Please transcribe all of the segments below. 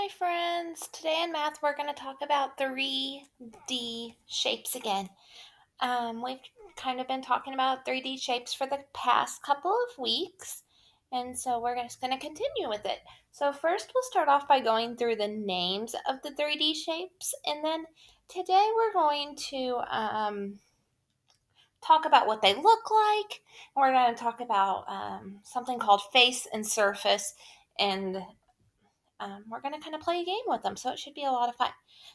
Hi friends, today in math we're going to talk about 3D shapes again. We've kind of been talking about 3D shapes for the past couple of weeks, and so we're just going to continue with it. So first we'll start off by going through the names of the 3D shapes, and then today we're going to talk about what they look like, and we're going to talk about something called face and surface, and we're going to kind of play a game with them, so it should be a lot of fun.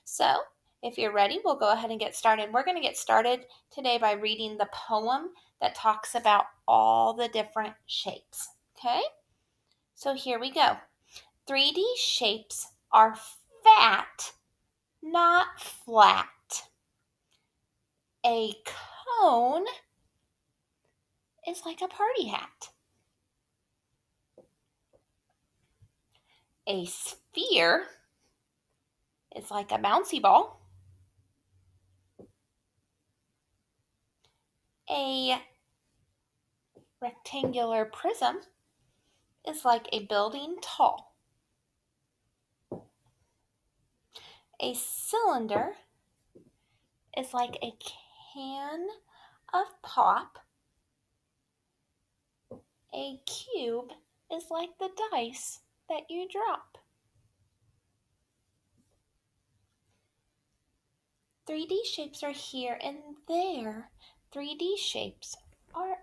So, if you're ready, we'll go ahead and get started. We're going to get started today by reading the poem that talks about all the different shapes. Okay? So, here we go. 3D shapes are fat, not flat. A cone is like a party hat. A sphere is like a bouncy ball. A rectangular prism is like a building tall. A cylinder is like a can of pop. A cube is like the dice that you drop. 3D shapes are here and there. 3D shapes are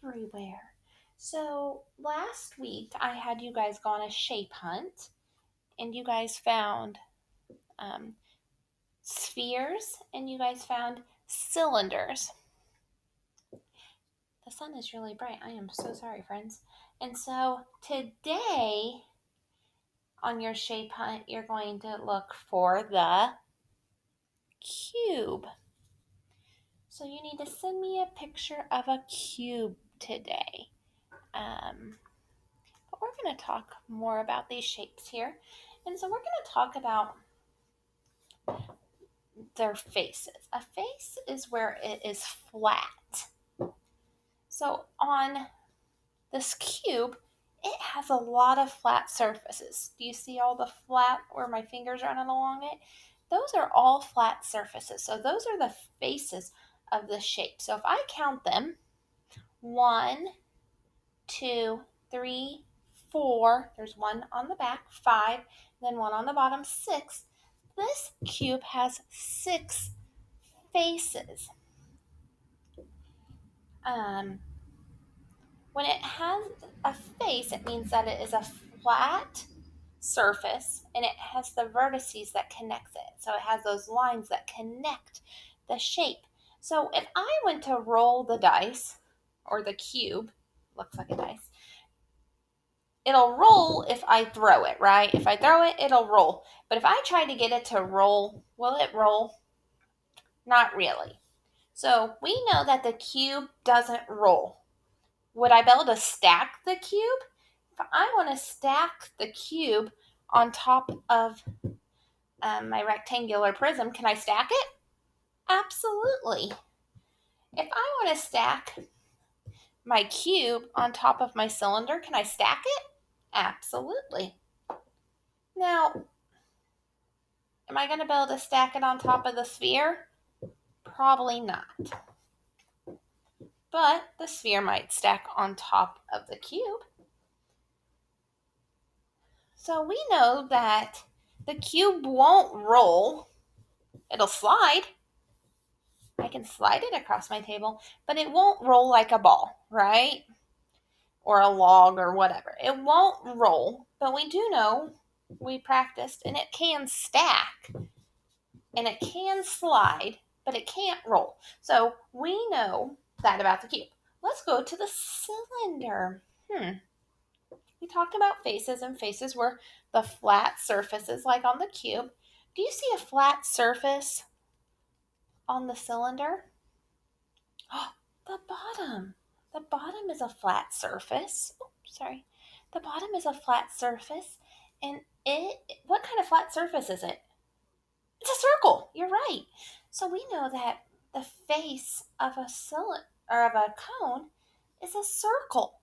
everywhere. So last week I had you guys go on a shape hunt and you guys found um, spheres and you guys found cylinders. The sun is really bright. I am so sorry, friends. And so today on your shape hunt, you're going to look for the cube. So you need to send me a picture of a cube today. But we're going to talk more about these shapes here. And so we're going to talk about their faces. A face is where it is flat. So on this cube, it has a lot of flat surfaces. Do you see all the flat where my fingers running along it? Those are all flat surfaces. So those are the faces of the shape. So if I count them, 1, 2, 3, 4, there's one on the back, 5, then one on the bottom, 6. This cube has 6 faces. When it has a face, it means that it is a flat surface and it has the vertices that connects it. So it has those lines that connect the shape. So if I went to roll the dice or the cube, looks like a dice, it'll roll if I throw it, right? If I throw it, it'll roll. But if I try to get it to roll, will it roll? Not really. So we know that the cube doesn't roll. Would I be able to stack the cube? If I want to stack the cube on top of my rectangular prism, can I stack it? Absolutely. If I want to stack my cube on top of my cylinder, can I stack it? Absolutely. Now, am I going to be able to stack it on top of the sphere? Probably not. But the sphere might stack on top of the cube. So we know that the cube won't roll. It'll slide. I can slide it across my table, but it won't roll like a ball, right? Or a log or whatever. It won't roll, but we do know, we practiced, and it can stack and it can slide, but it can't roll. So we know that about the cube. Let's go to the cylinder. We talked about faces, and faces were the flat surfaces like on the cube. Do you see a flat surface on the cylinder? Oh, the bottom. The bottom is a flat surface. Oh, sorry. The bottom is a flat surface. And what kind of flat surface is it? It's a circle. You're right. So we know that the face of a cylinder or of a cone is a circle.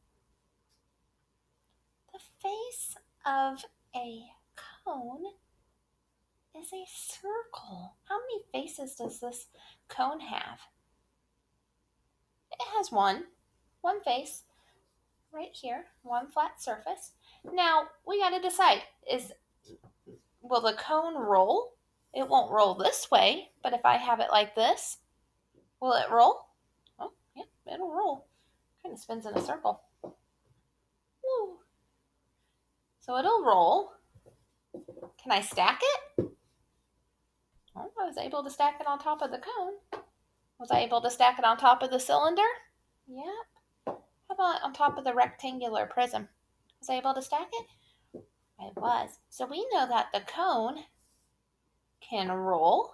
The face of a cone is a circle. How many faces does this cone have? It has one face right here, one flat surface. Now we got to decide, will the cone roll? It won't roll this way, but if I have it like this, will it roll? Oh, yeah, it'll roll. Kind of spins in a circle. Woo. So it'll roll. Can I stack it? Oh, I was able to stack it on top of the cone. Was I able to stack it on top of the cylinder? Yep. How about on top of the rectangular prism? Was I able to stack it? I was. So we know that the cone can roll.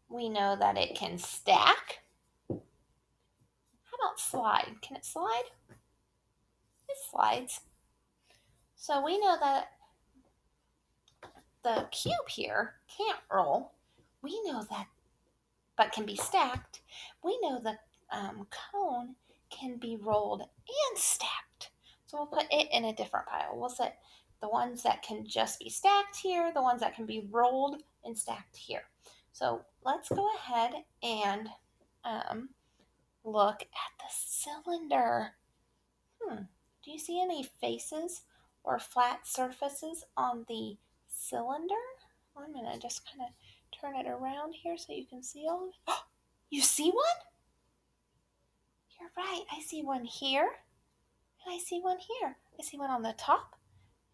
We know that it can stack. How about slide? Can it slide? It slides. So we know that the cube here can't roll. We know that, but can be stacked. We know the cone can be rolled and stacked. So we'll put it in a different pile. We'll set the ones that can just be stacked here, the ones that can be rolled and stacked here. So let's go ahead and look at the cylinder. Do you see any faces or flat surfaces on the cylinder? I'm going to just kind of turn it around here so you can see all of it. Oh, you see one? You're right. I see one here, and I see one here. I see one on the top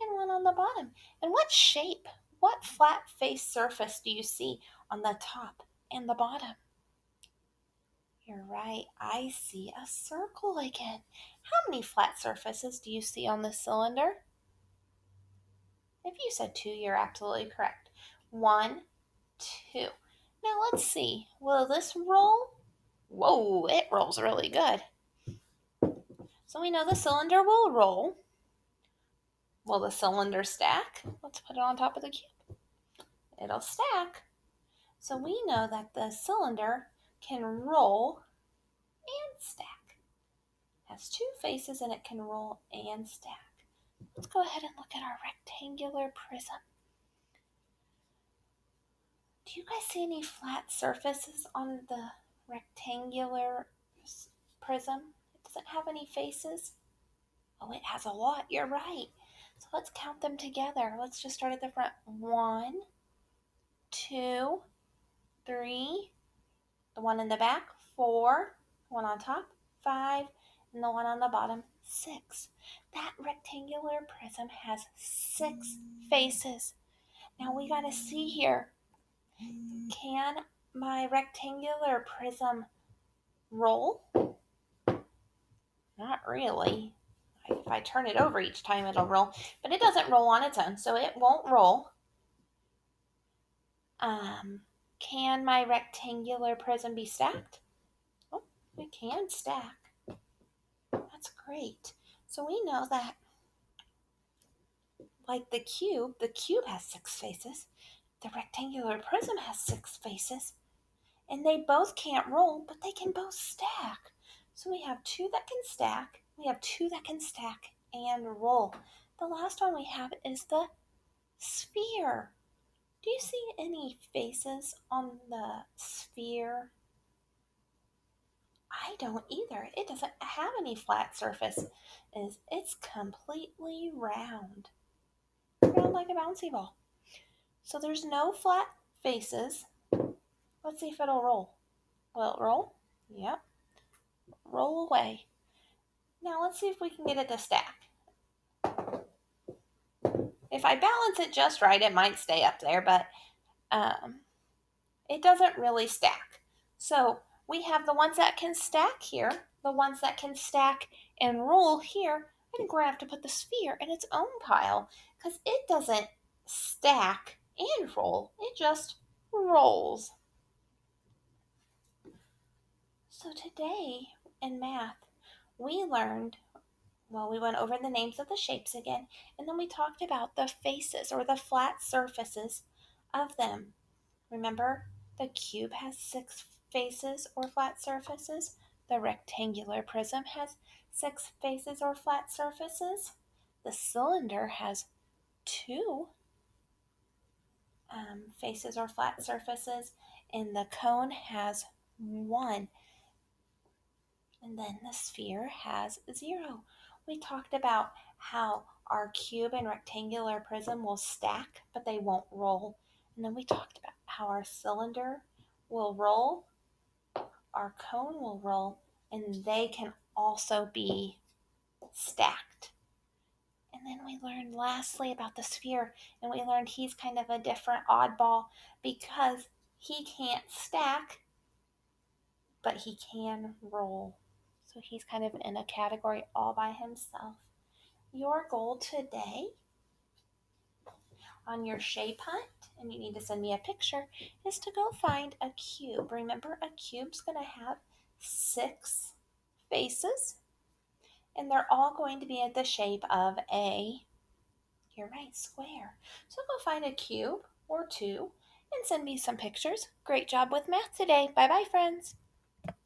and one on the bottom. And what shape, what flat face surface do you see on the top and the bottom? You're right. I see a circle again. How many flat surfaces do you see on the cylinder? If you said 2, you're absolutely correct. 1, 2. Now let's see. Will this roll? Whoa, it rolls really good. So we know the cylinder will roll. Will the cylinder stack? Let's put it on top of the cube. It'll stack. So we know that the cylinder can roll and stack. It has 2 faces and it can roll and stack. Let's go ahead and look at our rectangular prism. Do you guys see any flat surfaces on the rectangular prism? It doesn't have any faces. Oh, it has a lot. You're right. So let's count them together. Let's just start at the front. 1, 2, 3. The one in the back, 4. The one on top, 5. And the one on the bottom, 6. That rectangular prism has 6 faces. Now we got to see here. Can my rectangular prism roll? Not really. If I turn it over each time, it'll roll. But it doesn't roll on its own, so it won't roll. Can my rectangular prism be stacked? Oh, it can stack. That's great. So we know that, like the cube has 6 faces. The rectangular prism has 6 faces. And they both can't roll, but they can both stack. So we have 2 that can stack. We have 2 that can stack and roll. The last one we have is the sphere. Do you see any faces on the sphere? I don't either. It doesn't have any flat surface. It's completely round. Round like a bouncy ball. So there's no flat faces. Let's see if it'll roll. Will it roll? Yep. Roll away. Now let's see if we can get it to stack. If I balance it just right, it might stay up there, but it doesn't really stack. So we have the ones that can stack here, the ones that can stack and roll here. I think we're going to have to put the sphere in its own pile because it doesn't stack and roll. It just rolls. So today in math, we learned, well, we went over the names of the shapes again, and then we talked about the faces or the flat surfaces of them. Remember, the cube has 6 faces or flat surfaces. The rectangular prism has 6 faces or flat surfaces. The cylinder has two faces or flat surfaces, and the cone has one. And then the sphere has 0. We talked about how our cube and rectangular prism will stack, but they won't roll. And then we talked about how our cylinder will roll, our cone will roll, and they can also be stacked. And then we learned lastly about the sphere, and we learned he's kind of a different oddball because he can't stack, but he can roll. So he's kind of in a category all by himself. Your goal today on your shape hunt, and you need to send me a picture, is to go find a cube. Remember, a cube's going to have 6 faces, and they're all going to be at the shape of a, you're right, square. So go find a cube or 2 and send me some pictures. Great job with math today. Bye bye, friends.